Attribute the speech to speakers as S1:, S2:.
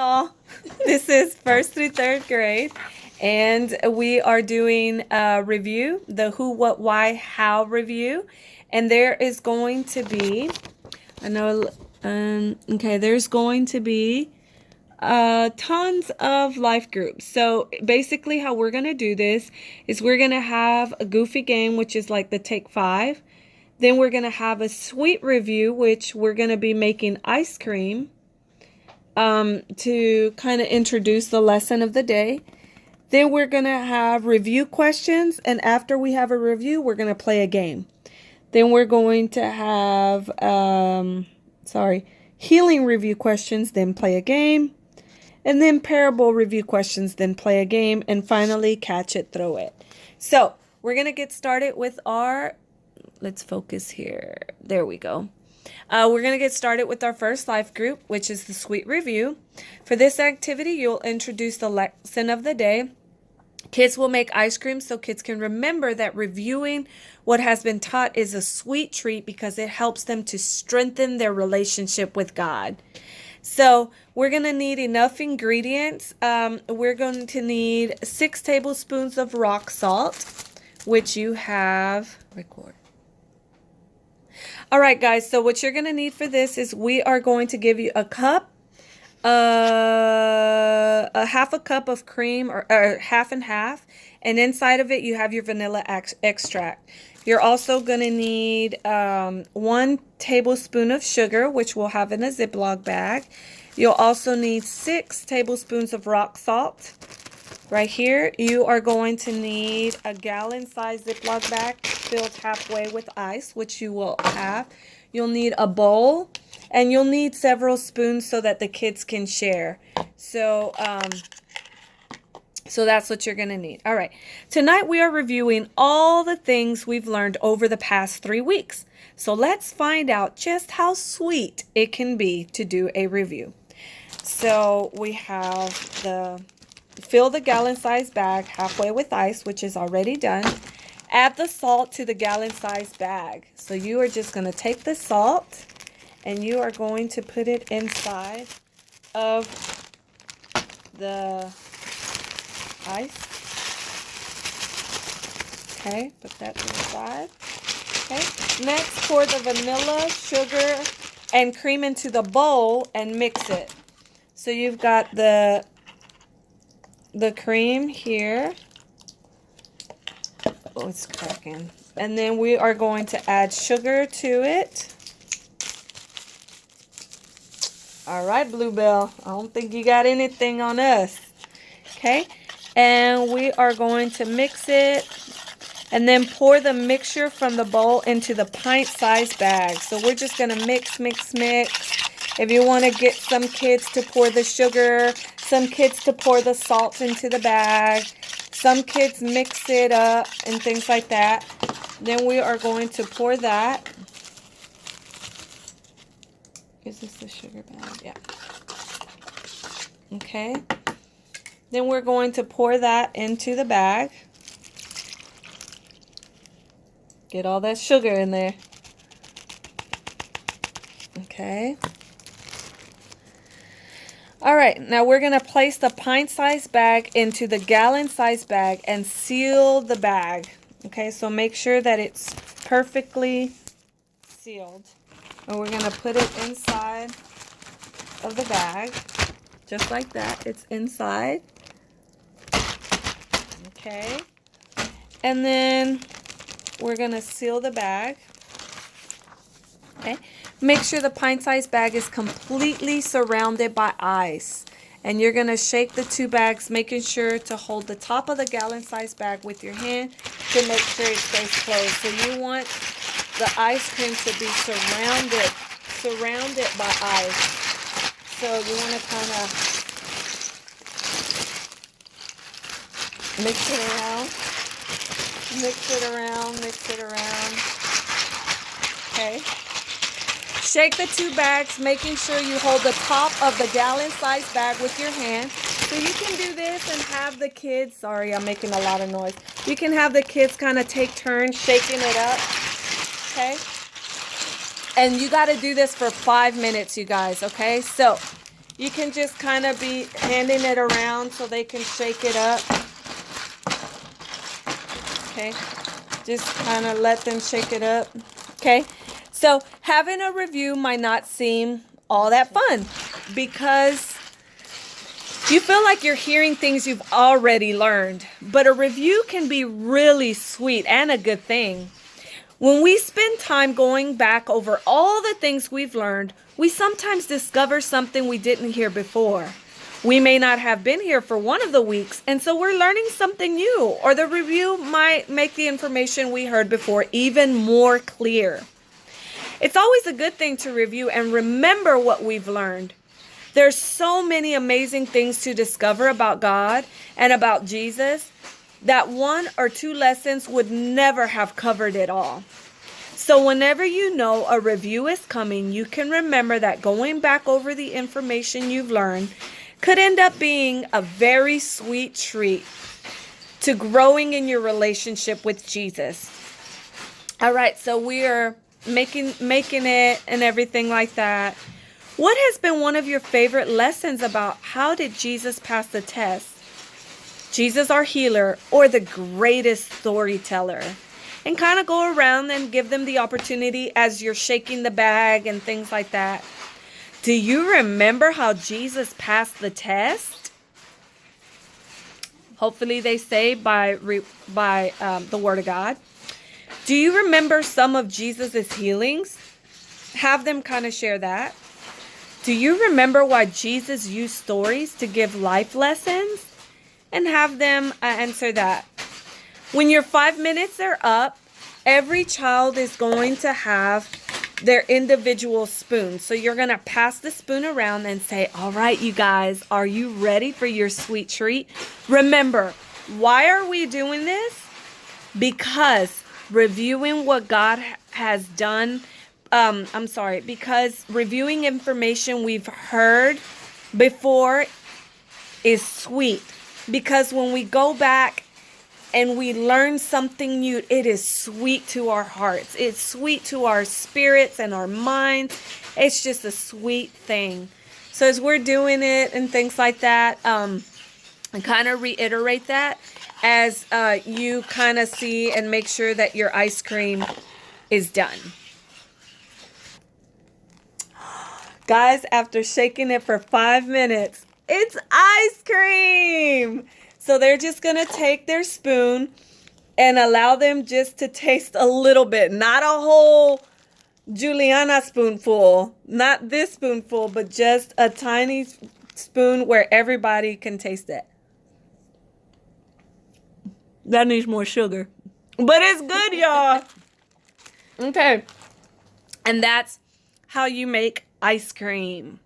S1: Y'all, this is 1st through 3rd grade, and we are doing a review, the who, what, why, how review. And there is going to be, there's going to be tons of life groups. So basically how we're going to do this is we're going to have a goofy game, which is like the take 5. Then we're going to have a sweet review, which we're going to be making ice cream to kind of introduce the lesson of the day. Then we're going to have review questions, and after we have a review, we're going to play a game. Then we're going to have healing review questions, then play a game, and then parable review questions, then play a game, and finally catch it, throw it. So we're going to get started with our, let's focus here. There we go. We're going to get started with our first life group, which is the sweet review. For this activity, you'll introduce the lesson of the day. Kids will make ice cream so kids can remember that reviewing what has been taught is a sweet treat because it helps them to strengthen their relationship with God. So we're going to need enough ingredients. We're going to need 6 tablespoons of rock salt, which you have recorded. All right, guys, so what you're going to need for this is we are going to give you a cup, a half a cup of cream, or half and half, and inside of it you have your vanilla extract. You're also going to need 1 tablespoon of sugar, which we'll have in a Ziploc bag. You'll also need 6 tablespoons of rock salt. Right here, you are going to need a gallon-sized Ziploc bag filled halfway with ice, which you will have. You'll need a bowl, and you'll need several spoons so that the kids can share. So that's what you're going to need. All right. Tonight we are reviewing all the things we've learned over the past 3 weeks. So let's find out just how sweet it can be to do a review. So we have fill the gallon-sized bag halfway with ice, which is already done. Add the salt to the gallon-sized bag. So you are just going to take the salt and you are going to put it inside of the ice. Okay, put that to the side. Okay, next pour the vanilla, sugar, and cream into the bowl and mix it. So you've got the cream here. Oh, it's cracking. And then we are going to add sugar to it. All right, Bluebell. I don't think you got anything on us. Okay. And we are going to mix it. And then pour the mixture from the bowl into the pint-sized bag. So we're just going to mix. If you want to get some kids to pour the sugar, some kids to pour the salt into the bag, some kids mix it up and things like that. Then we are going to pour that. Is this the sugar bag? Yeah. Okay. Then we're going to pour that into the bag. Get all that sugar in there. Okay. All right, now we're going to place the pint-sized bag into the gallon-sized bag and seal the bag. Okay, so make sure that it's perfectly sealed. And we're going to put it inside of the bag, just like that. It's inside. Okay. And then we're going to seal the bag. Okay. Make sure the pint-sized bag is completely surrounded by ice. And you're going to shake the 2 bags, making sure to hold the top of the gallon-sized bag with your hand to make sure it stays closed. So you want the ice cream to be surrounded by ice. So you want to kind of mix it around. Okay. Shake the 2 bags, making sure you hold the top of the gallon-sized bag with your hand. So you can do this and have the kids, sorry, I'm making a lot of noise. You can have the kids kind of take turns shaking it up, okay? And you got to do this for 5 minutes, you guys, okay? So You can just kind of be handing it around so they can shake it up. Okay, just kind of let them shake it up. Okay, so having a review might not seem all that fun because you feel like you're hearing things you've already learned, but a review can be really sweet and a good thing. When we spend time going back over all the things we've learned, we sometimes discover something we didn't hear before. We may not have been here for one of the weeks, and so we're learning something new, or the review might make the information we heard before even more clear. It's always a good thing to review and remember what we've learned. There's so many amazing things to discover about God and about Jesus that 1 or 2 lessons would never have covered it all. So whenever you know a review is coming, you can remember that going back over the information you've learned could end up being a very sweet treat to growing in your relationship with Jesus. All right, so we are making it and everything like that. What has been one of your favorite lessons about how did Jesus pass the test? Jesus, our healer, or the greatest storyteller? And kind of go around and give them the opportunity as you're shaking the bag and things like that. Do you remember how Jesus passed the test? Hopefully they say by the Word of God. Do you remember some of Jesus's healings? Have them kind of share that. Do you remember why Jesus used stories to give life lessons? And have them answer that. When your 5 minutes are up, every child is going to have their individual spoon. So you're going to pass the spoon around and say, all right, you guys, are you ready for your sweet treat? Remember, why are we doing this? Because reviewing what God has done, because reviewing information we've heard before is sweet. Because when we go back and we learn something new, it is sweet to our hearts. It's sweet to our spirits and our minds. It's just a sweet thing. So as we're doing it and things like that, and kind of reiterate that as you kind of see and make sure that your ice cream is done. Guys, after shaking it for 5 minutes, it's ice cream. So they're just going to take their spoon and allow them just to taste a little bit. Not a whole Juliana spoonful. Not this spoonful, but just a tiny spoon where everybody can taste it. That needs more sugar. But it's good, y'all. Okay. And that's how you make ice cream.